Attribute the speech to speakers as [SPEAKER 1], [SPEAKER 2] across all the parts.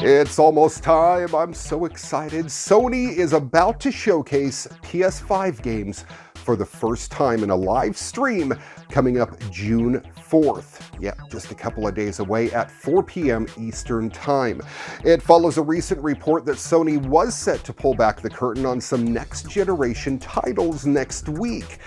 [SPEAKER 1] It's almost time. I'm so excited. Sony is about to showcase PS5 games for the first time in a live stream coming up June 4th. Yeah, just a couple of days away at 4 p.m. Eastern Time. It follows a recent report that Sony was set to pull back the curtain on some next-generation titles next week.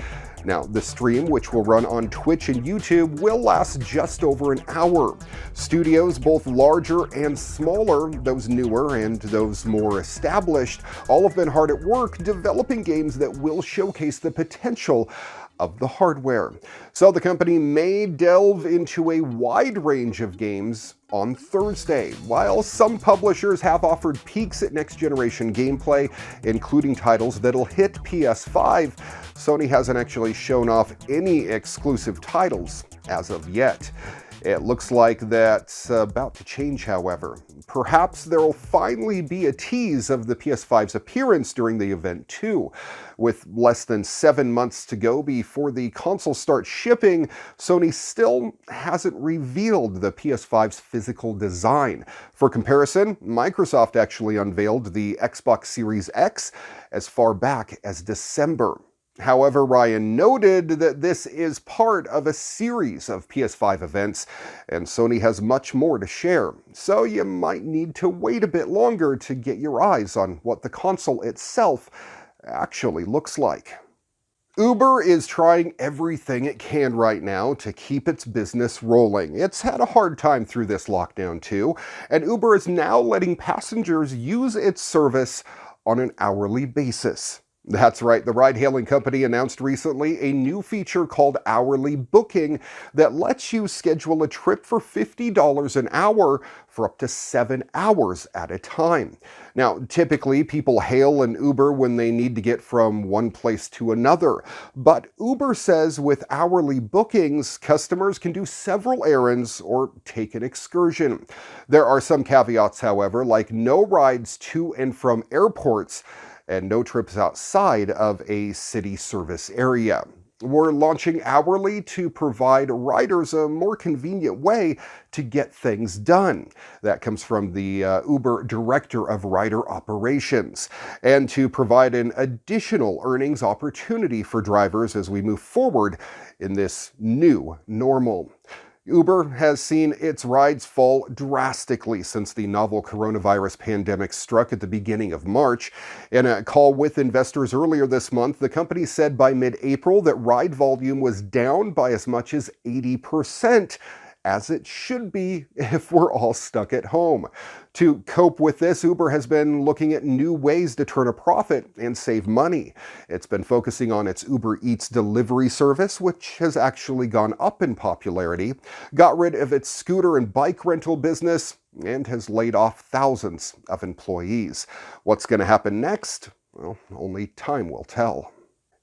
[SPEAKER 1] Now, the stream, which will run on Twitch and YouTube, will last just over an hour. Studios, both larger and smaller, those newer and those more established, all have been hard at work developing games that will showcase the potential of the hardware. So the company may delve into a wide range of games on Thursday. While some publishers have offered peeks at next-generation gameplay, including titles that'll hit PS5, Sony hasn't actually shown off any exclusive titles as of yet. It looks like that's about to change, however. Perhaps there'll finally be a tease of the PS5's appearance during the event too. With less than 7 months to go before the console starts shipping, Sony still hasn't revealed the PS5's physical design. For comparison, Microsoft actually unveiled the Xbox Series X as far back as December. However, Ryan noted that this is part of a series of PS5 events, and Sony has much more to share, so you might need to wait a bit longer to get your eyes on what the console itself actually looks like. Uber is trying everything it can right now to keep its business rolling. It's had a hard time through this lockdown too, and Uber is now letting passengers use its service on an hourly basis. That's right, the ride-hailing company announced recently a new feature called Hourly Booking that lets you schedule a trip for $50 an hour for up to 7 hours at a time. Now, typically people hail an Uber when they need to get from one place to another, but Uber says with hourly bookings, customers can do several errands or take an excursion. There are some caveats, however, like no rides to and from airports, and no trips outside of a city service area. We're launching Hourly to provide riders a more convenient way to get things done. That comes from the Uber Director of Rider Operations, and to provide an additional earnings opportunity for drivers as we move forward in this new normal. Uber has seen its rides fall drastically since the novel coronavirus pandemic struck at the beginning of March. In a call with investors earlier this month, the company said by mid-April that ride volume was down by as much as 80%, as it should be if we're all stuck at home. To cope with this, Uber has been looking at new ways to turn a profit and save money. It's been focusing on its Uber Eats delivery service, which has actually gone up in popularity, got rid of its scooter and bike rental business, and has laid off thousands of employees. What's going to happen next? Well, only time will tell.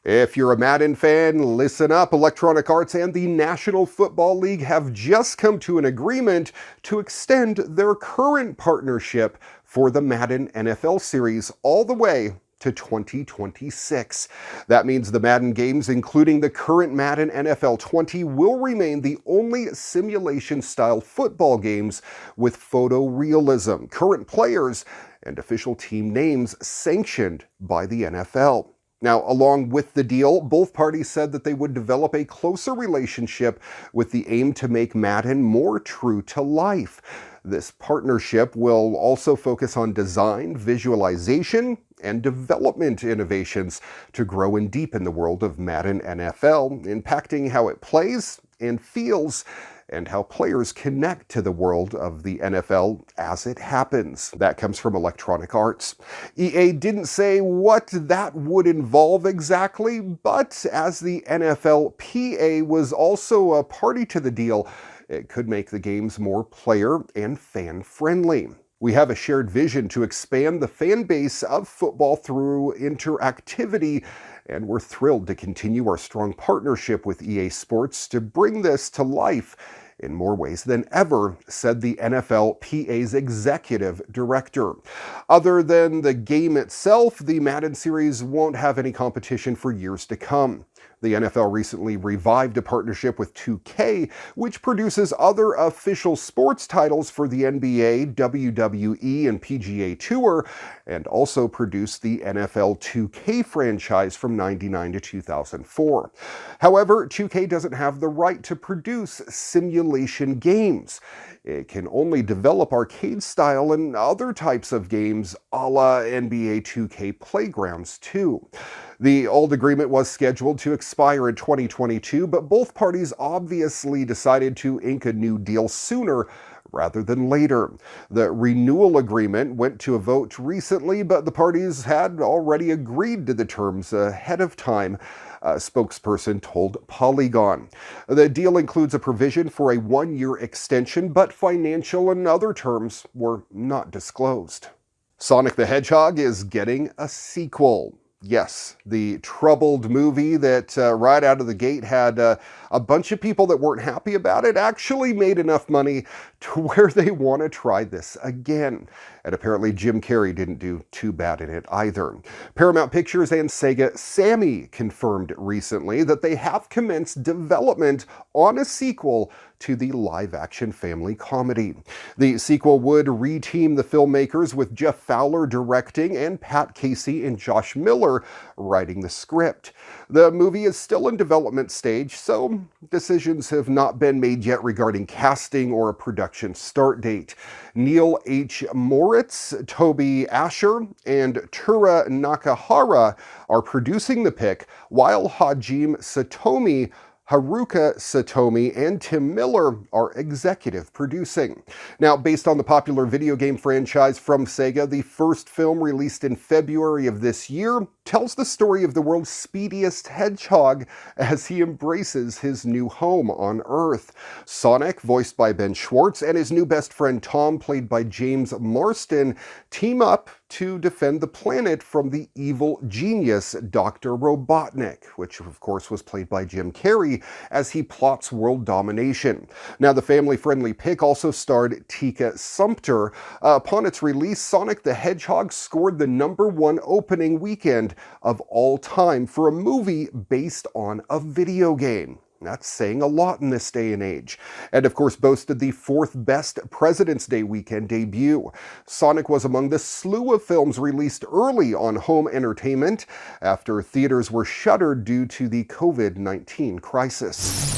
[SPEAKER 1] If you're a Madden fan, listen up. Electronic Arts and the National Football League have just come to an agreement to extend their current partnership for the Madden NFL series all the way to 2026. That means the Madden games, including the current Madden NFL 20, will remain the only simulation-style football games with photorealism, current players, and official team names sanctioned by the NFL. Now, along with the deal, both parties said that they would develop a closer relationship with the aim to make Madden more true to life. This partnership will also focus on design, visualization, and development innovations to grow and deepen the world of Madden NFL, impacting how it plays and feels, and how players connect to the world of the NFL as it happens. That comes from Electronic Arts. EA didn't say what that would involve exactly, but as the NFLPA was also a party to the deal, it could make the games more player and fan-friendly. We have a shared vision to expand the fan base of football through interactivity, and we're thrilled to continue our strong partnership with EA Sports to bring this to life in more ways than ever, said the NFLPA's executive director. Other than the game itself, the Madden series won't have any competition for years to come. The NFL recently revived a partnership with 2K, which produces other official sports titles for the NBA, WWE, and PGA Tour, and also produced the NFL 2K franchise from '99 to 2004. However, 2K doesn't have the right to produce simulation games. It can only develop arcade style and other types of games a la NBA 2K Playgrounds 2. The old agreement was scheduled to expire in 2022, but both parties obviously decided to ink a new deal sooner rather than later. The renewal agreement went to a vote recently, but the parties had already agreed to the terms ahead of time, a spokesperson told Polygon. The deal includes a provision for a one-year extension, but financial and other terms were not disclosed. Sonic the Hedgehog is getting a sequel. Yes, the troubled movie that right out of the gate had a bunch of people that weren't happy about it actually made enough money to where they want to try this again. And apparently Jim Carrey didn't do too bad in it either. Paramount Pictures and Sega Sammy confirmed recently that they have commenced development on a sequel to the live-action family comedy. The sequel would reteam the filmmakers with Jeff Fowler directing and Pat Casey and Josh Miller writing the script. The movie is still in development stage, so decisions have not been made yet regarding casting or a production start date. Neil H. Moritz, Toby Asher, and Tura Nakahara are producing the pick, while Hajime Satomi, Haruka Satomi, and Tim Miller are executive producing. Now, based on the popular video game franchise from Sega, the first film released in February of this year tells the story of the world's speediest hedgehog as he embraces his new home on Earth. Sonic, voiced by Ben Schwartz, and his new best friend Tom, played by James Marston, team up to defend the planet from the evil genius Dr. Robotnik, which of course was played by Jim Carrey, as he plots world domination. Now, the family-friendly pick also starred Tika Sumpter. Upon its release, Sonic the Hedgehog scored the #1 opening weekend of all time for a movie based on a video game. That's saying a lot in this day and age. And of course boasted the 4th best President's Day weekend debut. Sonic was among the slew of films released early on home entertainment after theaters were shuttered due to the COVID-19 crisis.